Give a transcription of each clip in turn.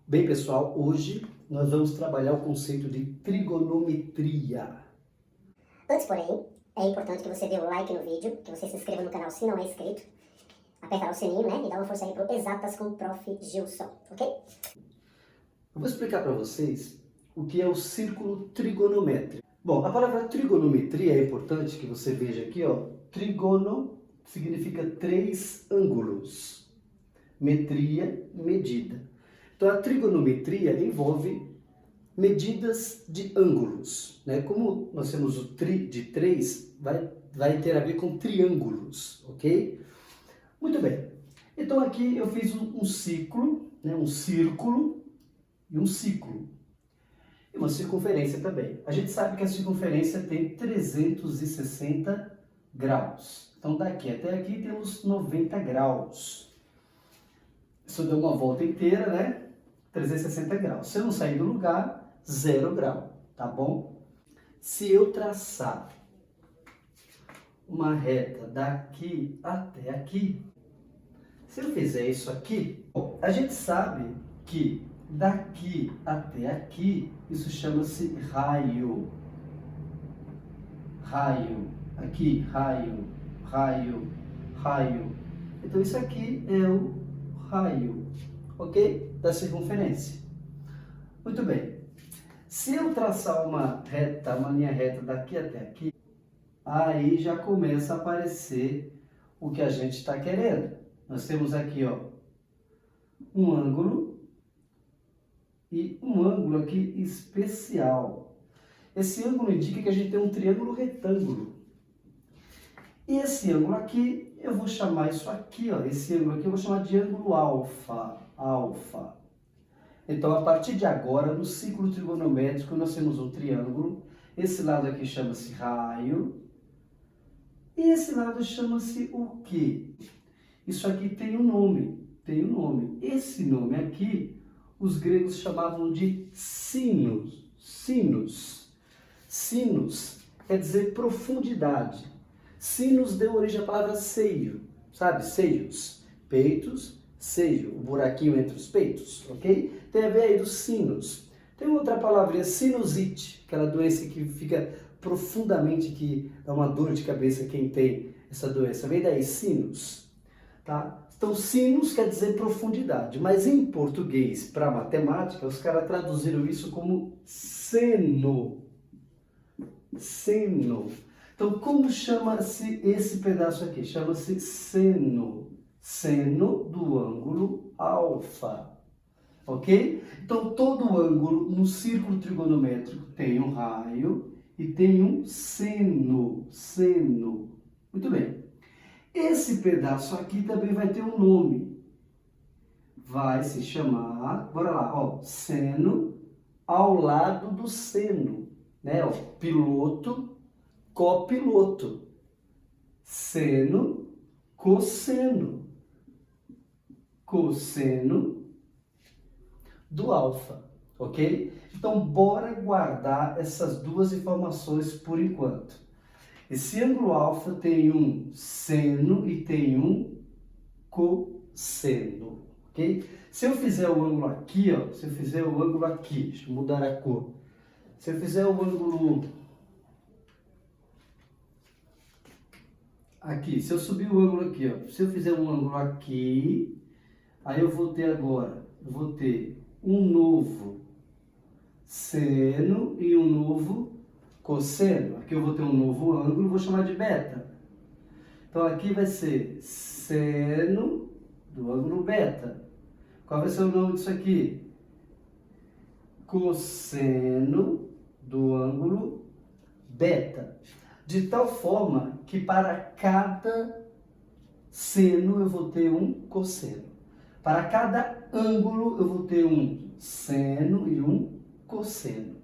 Bem, pessoal, hoje nós vamos trabalhar o conceito de trigonometria. Antes, porém, é importante que você dê o like no vídeo, que você se inscreva no canal se não é inscrito, apertar o sininho, né, e dá uma força aí pro Exatas com o Prof. Gilson, ok? Eu vou explicar para vocês o que é o círculo trigonométrico. Bom, a palavra trigonometria é importante que você veja aqui, ó. Trigono significa três ângulos. Metria, medida. Então, a trigonometria envolve medidas de ângulos, né? Como nós temos o tri de 3, vai ter a ver com triângulos, ok? Muito bem. Então, aqui eu fiz um ciclo, né? Um círculo e um ciclo. E uma circunferência também. A gente sabe que a circunferência tem 360 graus. Então, daqui até aqui temos 90 graus. Se eu der uma volta inteira, né? 360 graus. Se eu não sair do lugar, 0 grau, tá bom? Se eu traçar uma reta daqui até aqui, se eu fizer isso aqui, bom, a gente sabe que daqui até aqui, isso chama-se raio. Raio. Aqui, raio, raio, raio. Então, isso aqui é o raio, ok? Da circunferência. Muito bem. Se eu traçar uma linha reta daqui até aqui, aí já começa a aparecer o que a gente está querendo. Nós temos aqui, ó, um ângulo e um ângulo aqui especial. Esse ângulo indica que a gente tem um triângulo retângulo. E esse ângulo aqui, eu vou chamar isso aqui, ó, esse ângulo aqui eu vou chamar de ângulo alfa. Alfa. Então, a partir de agora, no ciclo trigonométrico, nós temos um triângulo. Esse lado aqui chama-se raio. E esse lado chama-se o quê? Isso aqui tem um nome. Tem um nome. Esse nome aqui, os gregos chamavam de sinus. Sinus. Sinus quer dizer profundidade. Sinus deu origem à palavra seio. Sabe? Seios. Peitos. Seio, o buraquinho entre os peitos, ok? Tem a ver aí dos sinos. Tem outra palavrinha, sinusite, aquela doença que fica profundamente, que dá uma dor de cabeça quem tem essa doença. Vem daí, sinus, tá? Então, sinus quer dizer profundidade, mas em português, para matemática, os caras traduziram isso como seno. Seno. Então, como chama-se esse pedaço aqui? Chama-se seno. Seno do ângulo alfa, ok? Então, todo ângulo no círculo trigonométrico tem um raio e tem um seno, seno. Muito bem. Esse pedaço aqui também vai ter um nome. Vai se chamar, bora lá, ó, seno ao lado do seno, né? Ó, piloto, copiloto. Seno, cosseno. Cosseno do alfa, ok? Então, bora guardar essas duas informações por enquanto. Esse ângulo alfa tem um seno e tem um cosseno, ok? Se eu fizer o ângulo aqui, ó, se eu fizer o ângulo aqui, deixa eu mudar a cor. Se eu fizer o ângulo aqui, se eu subir o ângulo aqui, ó, se eu fizer um ângulo aqui, aí eu vou ter agora, um novo seno e um novo cosseno. Aqui eu vou ter um novo ângulo, vou chamar de beta. Então aqui vai ser seno do ângulo beta. Qual vai ser o nome disso aqui? Cosseno do ângulo beta. De tal forma que para cada seno eu vou ter um cosseno. Para cada ângulo eu vou ter um seno e um cosseno,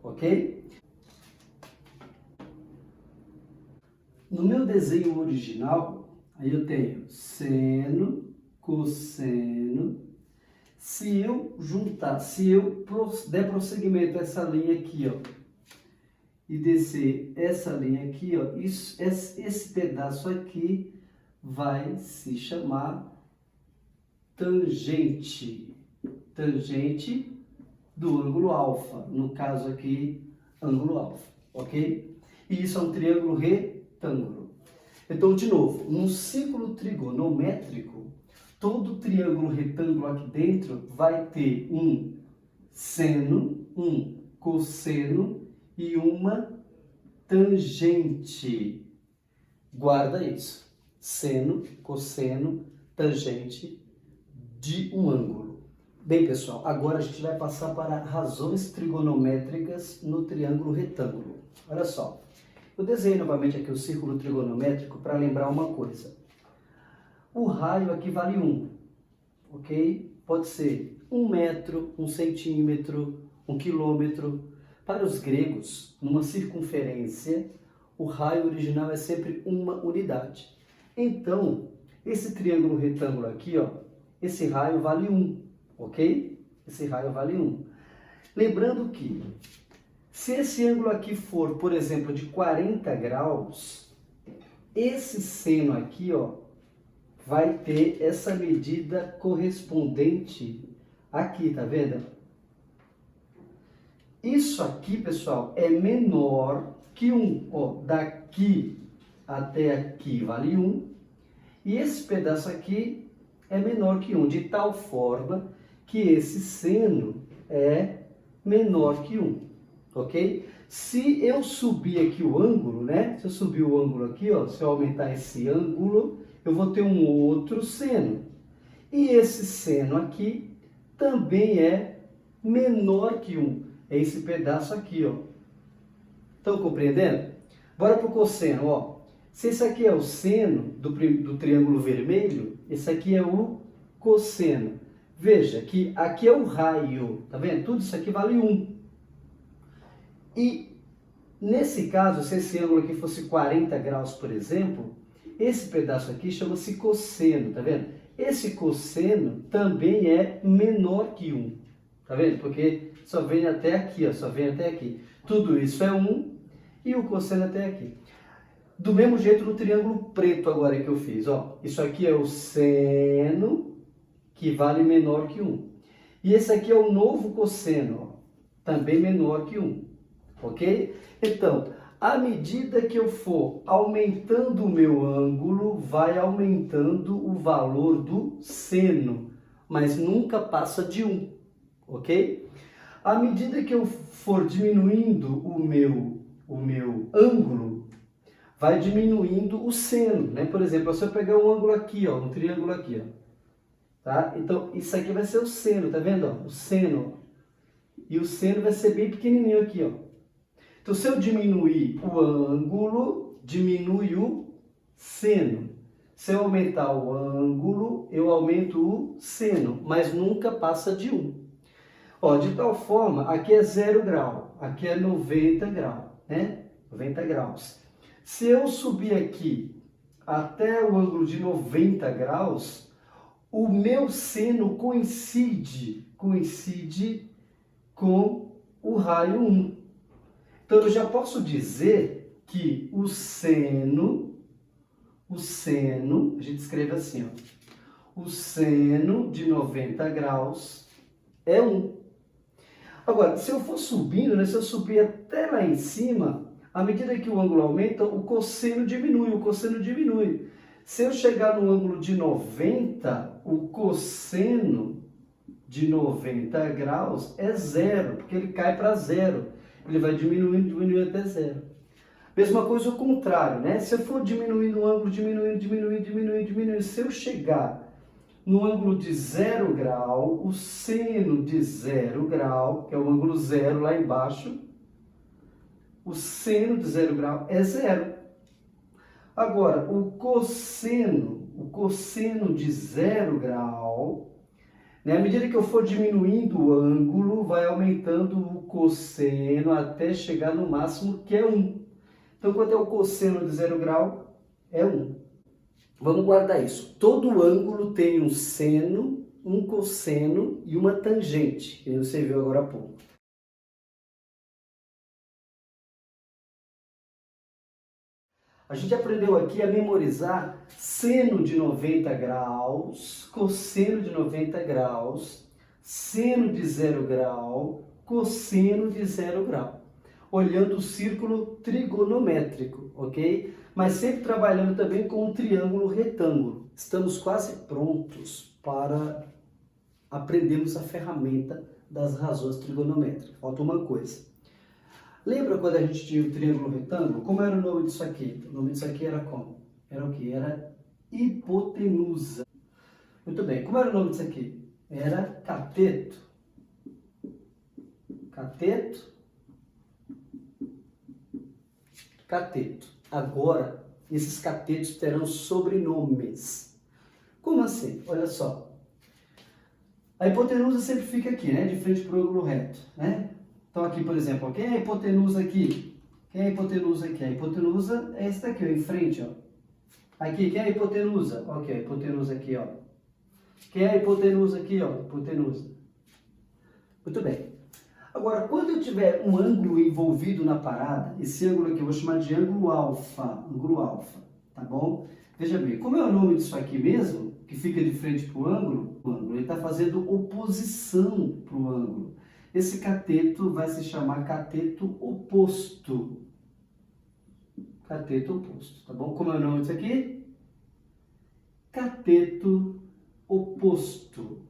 ok? No meu desenho original, aí eu tenho seno, cosseno. Se eu der prosseguimento a essa linha aqui, ó, e descer essa linha aqui, ó, esse pedaço aqui vai se chamar tangente. tangente do ângulo alfa, no caso aqui, ângulo alfa, ok? E isso é um triângulo retângulo. Então, de novo, num círculo trigonométrico, todo triângulo retângulo aqui dentro vai ter um seno, um cosseno e uma tangente. Guarda isso. Seno, cosseno, tangente de um ângulo. Bem, pessoal, agora a gente vai passar para razões trigonométricas no triângulo retângulo. Olha só. Eu desenhei novamente aqui o círculo trigonométrico para lembrar uma coisa. O raio aqui vale 1, ok? Pode ser 1 metro, 1 centímetro, 1 quilômetro. Para os gregos, numa circunferência, o raio original é sempre uma unidade. Então, esse triângulo retângulo aqui, ó, esse raio vale 1, ok? Esse raio vale 1. Lembrando que, se esse ângulo aqui for, por exemplo, de 40 graus, esse seno aqui, ó, vai ter essa medida correspondente aqui, tá vendo? Isso aqui, pessoal, é menor que 1. Ó, daqui até aqui vale 1. E esse pedaço aqui é menor que 1, de tal forma que esse seno é menor que 1. Ok? Se eu subir aqui o ângulo, né? Se eu subir o ângulo aqui, ó, se eu aumentar esse ângulo, eu vou ter um outro seno. E esse seno aqui também é menor que 1. É esse pedaço aqui, ó. Estão compreendendo? Bora para o cosseno, ó. Se esse aqui é o seno do triângulo vermelho, esse aqui é o cosseno. Veja que aqui é o raio, tá vendo? Tudo isso aqui vale 1. E nesse caso, se esse ângulo aqui fosse 40 graus, por exemplo, esse pedaço aqui chama-se cosseno, tá vendo? Esse cosseno também é menor que 1, tá vendo? Porque só vem até aqui, ó, só vem até aqui. Tudo isso é 1 e o cosseno até aqui. Do mesmo jeito no triângulo preto agora que eu fiz, ó. Isso aqui é o seno, que vale menor que 1. E esse aqui é o novo cosseno, ó, também menor que 1. Ok? Então, à medida que eu for aumentando o meu ângulo, vai aumentando o valor do seno, mas nunca passa de 1, ok? À medida que eu for diminuindo o meu ângulo, vai diminuindo o seno, né? Por exemplo, se eu pegar um ângulo aqui, ó, um triângulo aqui, ó, tá? Então, isso aqui vai ser o seno, tá vendo? Ó? O seno, ó. E o seno vai ser bem pequenininho aqui, ó. Então, se eu diminuir o ângulo, diminui o seno. Se eu aumentar o ângulo, eu aumento o seno, mas nunca passa de 1. Ó, de tal forma, aqui é 0 grau, aqui é 90 grau, né? 90 graus. Se eu subir aqui até o ângulo de 90 graus, o meu seno coincide com o raio 1. Então, eu já posso dizer que o seno, a gente escreve assim, ó, o seno de 90 graus é 1. Agora, se eu for subindo, né, se eu subir até lá em cima, à medida que o ângulo aumenta, o cosseno diminui. Se eu chegar no ângulo de 90, o cosseno de 90 graus é 0, porque ele cai para 0. Ele vai diminuindo até 0. Mesma coisa o contrário, né? Se eu for diminuindo o ângulo, diminuindo, se eu chegar no ângulo de 0 grau, o seno de 0 grau, que é o ângulo 0 lá embaixo, o seno de 0 grau é 0. Agora, o cosseno de 0 grau, né, à medida que eu for diminuindo o ângulo, vai aumentando o cosseno até chegar no máximo, que é 1. Então, quanto é o cosseno de 0 grau? É 1. Vamos guardar isso. Todo ângulo tem um seno, um cosseno e uma tangente, que você viu agora há pouco. A gente aprendeu aqui a memorizar seno de 90 graus, cosseno de 90 graus, seno de 0 grau, cosseno de 0 grau, olhando o círculo trigonométrico, ok? Mas sempre trabalhando também com um triângulo retângulo. Estamos quase prontos para aprendermos a ferramenta das razões trigonométricas. Falta uma coisa. Lembra quando a gente tinha o triângulo retângulo? Como era o nome disso aqui? O nome disso aqui era como? Era o que? Era hipotenusa. Muito bem. Como era o nome disso aqui? Era cateto. Cateto. Cateto. Agora, esses catetos terão sobrenomes. Como assim? Olha só. A hipotenusa sempre fica aqui, né? De frente para o ângulo reto, né? Então aqui, por exemplo, quem é a hipotenusa aqui? Quem é a hipotenusa aqui? A hipotenusa é esse daqui, ó, em frente, ó. Aqui, quem é a hipotenusa? Ok, a hipotenusa aqui, ó. Quem é a hipotenusa aqui, ó? Hipotenusa. Muito bem. Agora, quando eu tiver um ângulo envolvido na parada, esse ângulo aqui eu vou chamar de ângulo alfa, tá bom? Veja bem, como é o nome disso aqui mesmo, que fica de frente para o ângulo, ele está fazendo oposição para o ângulo. Esse cateto vai se chamar cateto oposto. Cateto oposto, tá bom? Como é o nome disso aqui? Cateto oposto.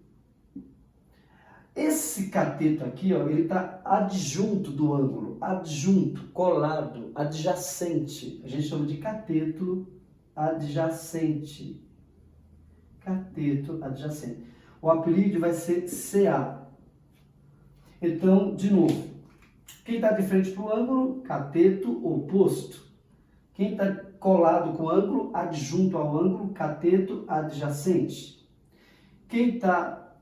Esse cateto aqui, ó, ele está adjunto do ângulo, adjunto, colado, adjacente. A gente chama de cateto adjacente. Cateto adjacente. O apelido vai ser CA. Então, de novo, quem está de frente para o ângulo, cateto oposto. Quem está colado com o ângulo, adjunto ao ângulo, cateto adjacente. Quem está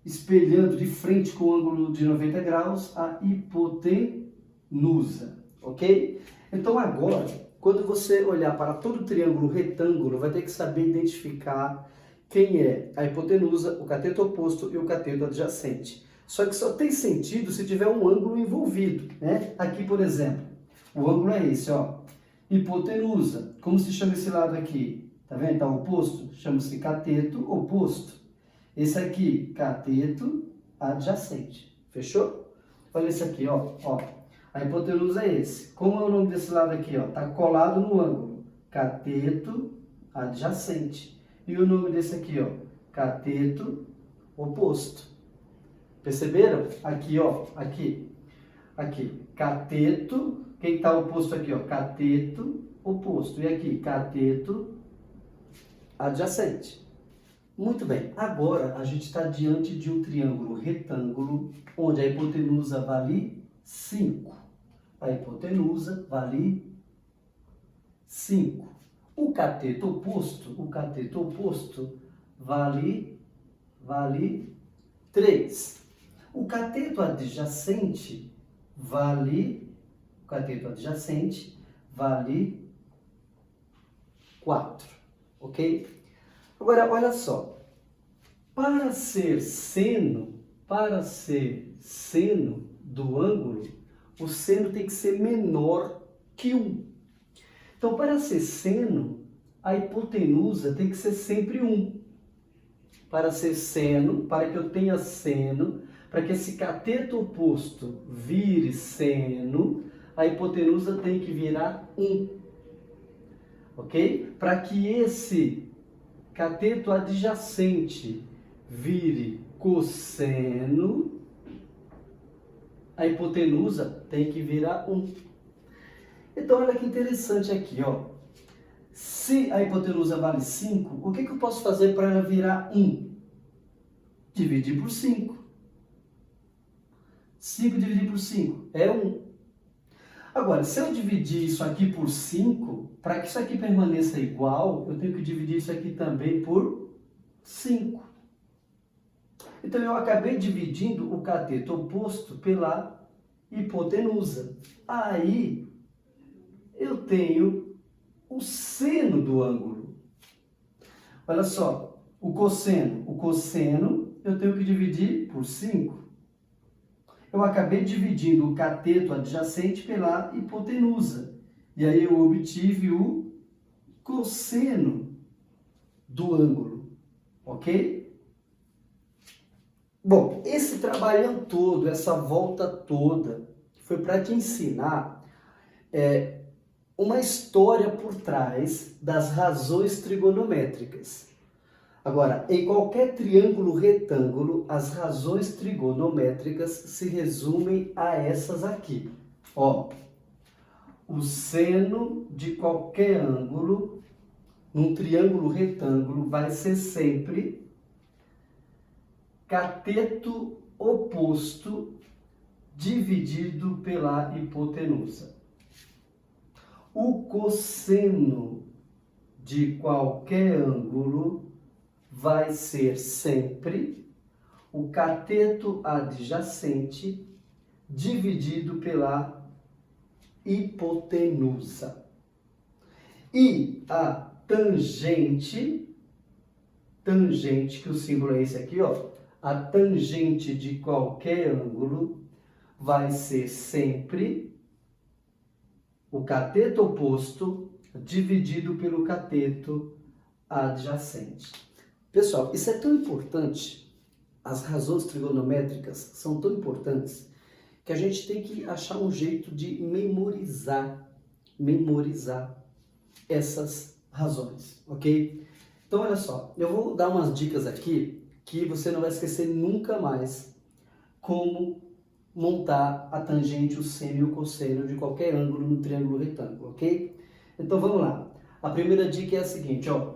espelhando de frente com o ângulo de 90 graus, a hipotenusa, ok? Então agora, quando você olhar para todo triângulo retângulo, vai ter que saber identificar quem é a hipotenusa, o cateto oposto e o cateto adjacente. Só que só tem sentido se tiver um ângulo envolvido, né? Aqui, por exemplo, o ângulo é esse, ó, hipotenusa. Como se chama esse lado aqui? Tá vendo? Tá oposto? Chama-se cateto oposto. Esse aqui, cateto adjacente. Fechou? Olha esse aqui, ó. A hipotenusa é esse. Como é o nome desse lado aqui, ó? Tá colado no ângulo. Cateto adjacente. E o nome desse aqui, ó, cateto oposto. Perceberam? Aqui, ó, aqui, cateto, quem está oposto aqui, ó, cateto oposto. E aqui, cateto adjacente. Muito bem, agora a gente está diante de um triângulo retângulo, onde a hipotenusa vale 5. A hipotenusa vale 5. O cateto oposto vale 3. O cateto adjacente vale 4, ok? Agora, olha só, para ser seno do ângulo, o seno tem que ser menor que 1. Então, para ser seno, a hipotenusa tem que ser sempre 1. Para ser seno, para que eu tenha seno, para que esse cateto oposto vire seno, a hipotenusa tem que virar 1. Ok? Para que esse cateto adjacente vire cosseno, a hipotenusa tem que virar 1. Então, olha que interessante aqui, ó. Se a hipotenusa vale 5, o que eu posso fazer para ela virar 1? Dividir por 5. 5 dividir por 5 é 1. Agora, se eu dividir isso aqui por 5, para que isso aqui permaneça igual, eu tenho que dividir isso aqui também por 5. Então, eu acabei dividindo o cateto oposto pela hipotenusa. Aí, eu tenho o seno do ângulo. Olha só, o cosseno eu tenho que dividir por 5. Eu acabei dividindo o cateto adjacente pela hipotenusa. E aí eu obtive o cosseno do ângulo. ok? Bom, esse trabalhão todo, essa volta toda, foi para te ensinar uma história por trás das razões trigonométricas. Agora, em qualquer triângulo retângulo, as razões trigonométricas se resumem a essas aqui. Ó, o seno de qualquer ângulo num triângulo retângulo vai ser sempre cateto oposto dividido pela hipotenusa. O cosseno de qualquer ângulo vai ser sempre o cateto adjacente dividido pela hipotenusa. E a tangente, que o símbolo é esse aqui, ó, a tangente de qualquer ângulo vai ser sempre o cateto oposto dividido pelo cateto adjacente. Pessoal, isso é tão importante, as razões trigonométricas são tão importantes, que a gente tem que achar um jeito de memorizar essas razões, ok? Então, olha só, eu vou dar umas dicas aqui que você não vai esquecer nunca mais como montar a tangente, o seno e o cosseno de qualquer ângulo no triângulo retângulo, ok? Então, vamos lá. A primeira dica é a seguinte, ó,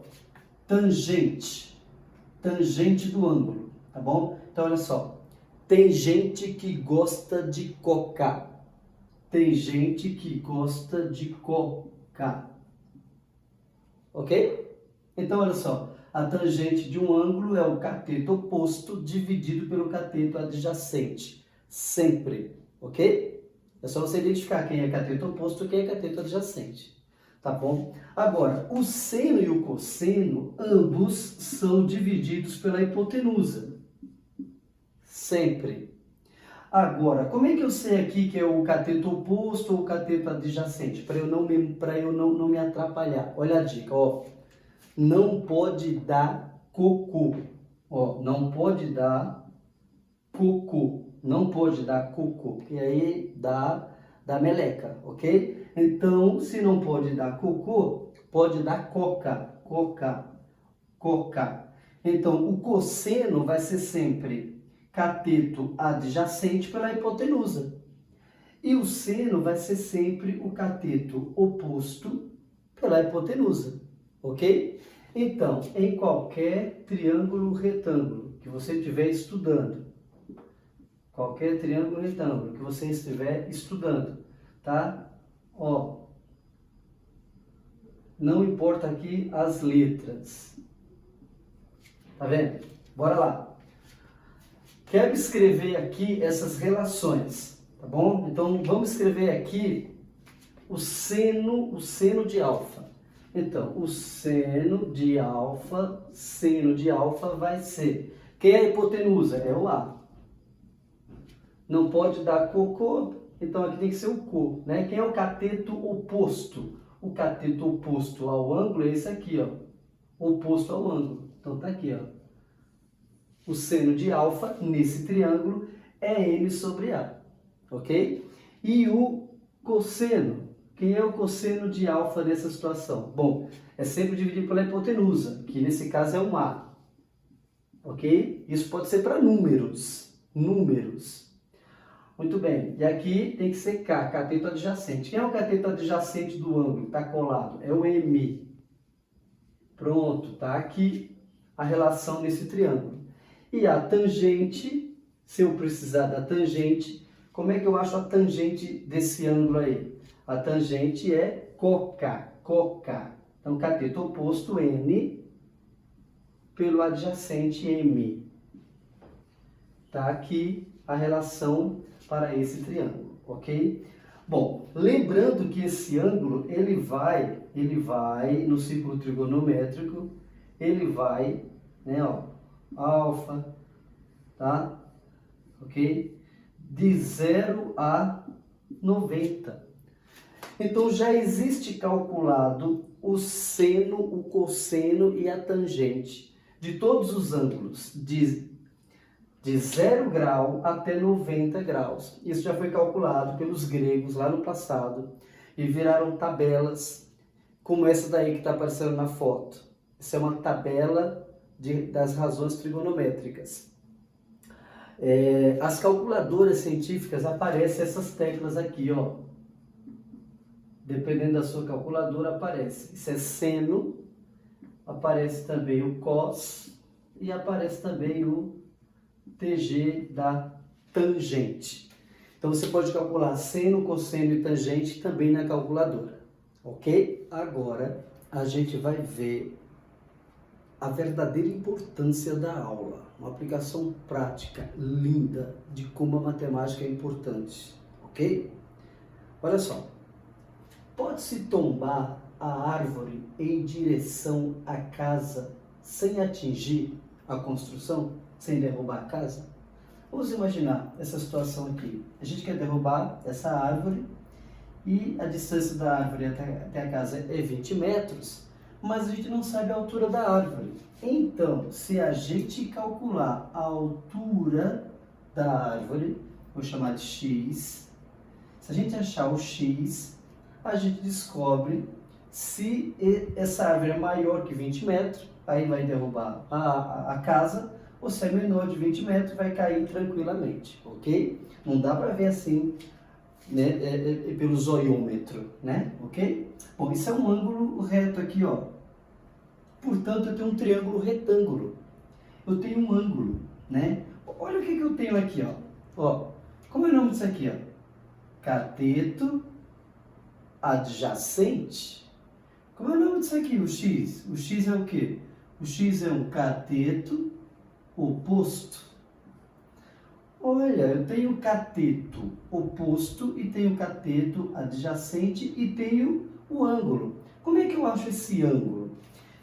tangente do ângulo, tá bom? Então, olha só, tem gente que gosta de coca, tem gente que gosta de coca, ok? Então, olha só, a tangente de um ângulo é o cateto oposto dividido pelo cateto adjacente, sempre, ok? É só você identificar quem é cateto oposto e quem é cateto adjacente, tá bom? Agora, o seno e o cosseno, ambos são divididos pela hipotenusa, sempre. Agora, como é que eu sei aqui que é o cateto oposto ou o cateto adjacente? Para eu não me atrapalhar. Olha a dica, ó. Não pode dar cocô. Ó, não pode dar cocô. Não pode dar cocô. E aí dá meleca, ok? Então, se não pode dar cocô, pode dar coca. Coca. Então, o cosseno vai ser sempre cateto adjacente pela hipotenusa. E o seno vai ser sempre o cateto oposto pela hipotenusa, ok? Então, em qualquer triângulo retângulo que você estiver estudando, qualquer triângulo retângulo que você estiver estudando, tá? Ó, não importa aqui as letras, tá vendo? Bora lá. Quero escrever aqui essas relações, tá bom? Então, vamos escrever aqui o seno de alfa. Então, o seno de alfa vai ser... Quem é a hipotenusa? É o A. Não pode dar cocô, então aqui tem que ser o co, né? Quem é o cateto oposto? O cateto oposto ao ângulo é esse aqui, ó. Oposto ao ângulo. Então, tá aqui, ó. O seno de alfa, nesse triângulo, é M sobre A, ok? E o cosseno, quem é o cosseno de alfa nessa situação? Bom, é sempre dividido pela hipotenusa, que nesse caso é um A, ok? Isso pode ser para números. Muito bem, e aqui tem que ser K, cateto adjacente. Quem é o cateto adjacente do ângulo? Está colado, é o M. Pronto, tá aqui a relação nesse triângulo. E a tangente, se eu precisar da tangente, como é que eu acho a tangente desse ângulo aí? A tangente é coca. Então, cateto oposto N pelo adjacente M. Tá aqui a relação para esse triângulo, ok? Bom, lembrando que esse ângulo, ele vai no círculo trigonométrico, ele vai, né, ó, alfa, tá? Ok? De 0 a 90. Então, já existe calculado o seno, o cosseno e a tangente de todos os ângulos, de 0 grau até 90 graus. Isso já foi calculado pelos gregos lá no passado e viraram tabelas como essa daí que está aparecendo na foto. Isso é uma tabela das razões trigonométricas. As calculadoras científicas aparecem essas teclas aqui, ó. Dependendo da sua calculadora aparece. Isso é seno, aparece também o cos e aparece também o TG da tangente. Então você pode calcular seno, cosseno e tangente também na calculadora, ok? Agora a gente vai ver a verdadeira importância da aula, uma aplicação prática linda de como a matemática é importante, ok? Olha só, pode-se tombar a árvore em direção à casa sem atingir a construção, sem derrubar a casa? Vamos imaginar essa situação aqui. A gente quer derrubar essa árvore e a distância da árvore até a casa é 20 metros, mas a gente não sabe a altura da árvore. Então, se a gente calcular a altura da árvore, vou chamar de x, se a gente achar o x, a gente descobre se essa árvore é maior que 20 metros, aí vai derrubar a casa, ou se é menor de 20 metros, vai cair tranquilamente, ok? Não dá para ver assim, né, pelo zoiômetro, né, ok? Bom, isso é um ângulo reto aqui, ó. Portanto, eu tenho um triângulo retângulo. Eu tenho um ângulo, né? Olha o que eu tenho aqui, ó. Ó, como é o nome disso aqui, ó? Cateto adjacente. Como é o nome disso aqui, o x? O x é o quê? O x é um cateto oposto. Olha, eu tenho cateto oposto e tenho cateto adjacente e tenho o ângulo. Como é que eu acho esse ângulo?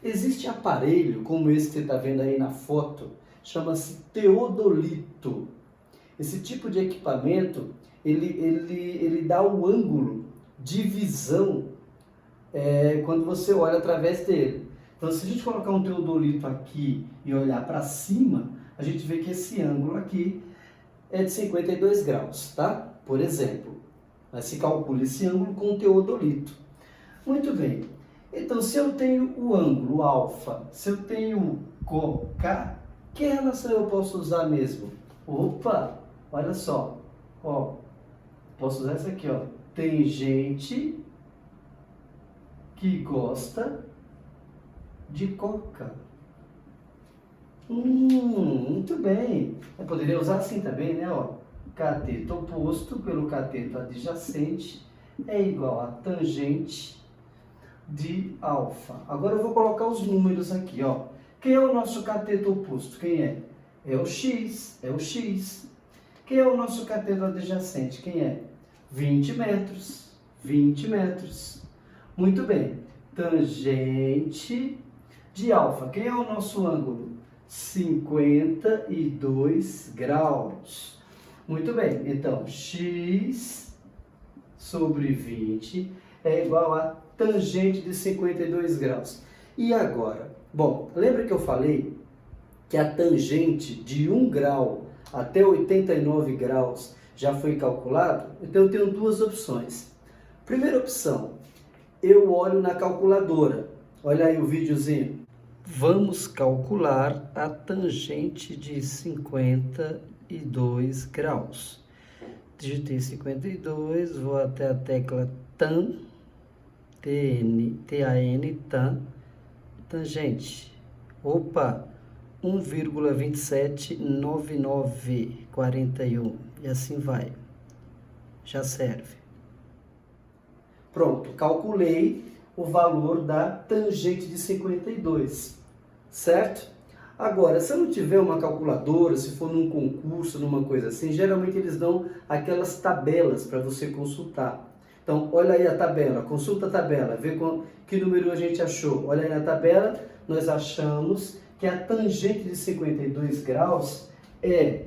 Existe aparelho, como esse que você está vendo aí na foto, chama-se teodolito. Esse tipo de equipamento, ele dá o ângulo de visão quando você olha através dele. Então, se a gente colocar um teodolito aqui e olhar para cima, a gente vê que esse ângulo aqui é de 52 graus, tá? Por exemplo, mas se calcula esse ângulo com o teodolito. Muito bem. Então, se eu tenho o ângulo alfa, se eu tenho o coK, que relação eu posso usar mesmo? Opa, olha só, ó, posso usar essa aqui, ó. Tem gente que gosta de coca. Muito bem. Eu poderia usar assim também, né? Ó, cateto oposto pelo cateto adjacente é igual a tangente de alfa. Agora eu vou colocar os números aqui, ó. Quem é o nosso cateto oposto? Quem é? É o x, é o x. Quem é o nosso cateto adjacente? Quem é? 20 metros, 20 metros. Muito bem. Tangente de alfa. Quem é o nosso ângulo? 52 graus. Muito bem. Então, x sobre 20 é igual a tangente de 52 graus. E agora? Bom, lembra que eu falei que a tangente de 1 grau até 89 graus já foi calculado? Então eu tenho duas opções. Primeira opção, eu olho na calculadora. Olha aí o videozinho. Vamos calcular a tangente de 52 graus. Digitei 52, vou até a tecla TAN, T-A-N, TAN, tangente. Opa, 1,279941 e assim vai. Já serve. Pronto, calculei o valor da tangente de 52, certo? Agora, se eu não tiver uma calculadora, se for num concurso, numa coisa assim, geralmente eles dão aquelas tabelas para você consultar. Então, olha aí a tabela, consulta a tabela, vê que número a gente achou. Olha aí na tabela, nós achamos que a tangente de 52 graus é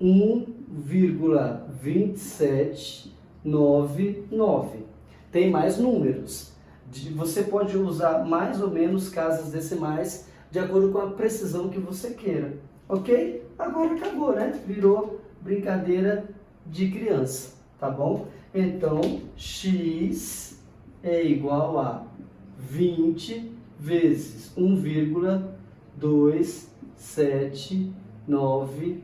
1,2799. Tem mais números. Você pode usar mais ou menos casas decimais, de acordo com a precisão que você queira, ok? Agora acabou, né? Virou brincadeira de criança, tá bom? Então, x é igual a 20 vezes 1,2799.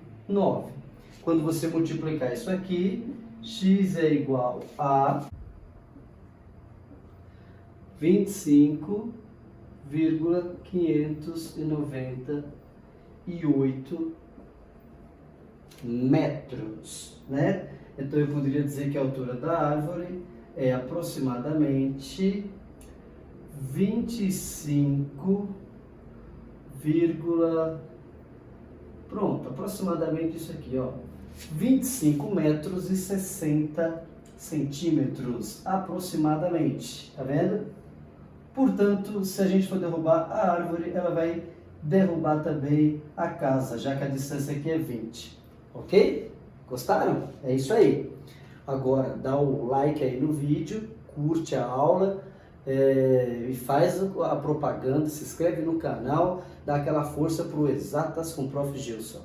Quando você multiplicar isso aqui, x é igual a 25,598 metros, né? Então eu poderia dizer que a altura da árvore é aproximadamente 25, pronto, aproximadamente isso aqui, ó, 25 metros e 60 centímetros, aproximadamente, tá vendo? Portanto, se a gente for derrubar a árvore, ela vai derrubar também a casa, já que a distância aqui é 20, ok? Gostaram? É isso aí. Agora, dá o like aí no vídeo, curte a aula, e faz a propaganda, se inscreve no canal, dá aquela força para o Exatas com o Prof. Gilson.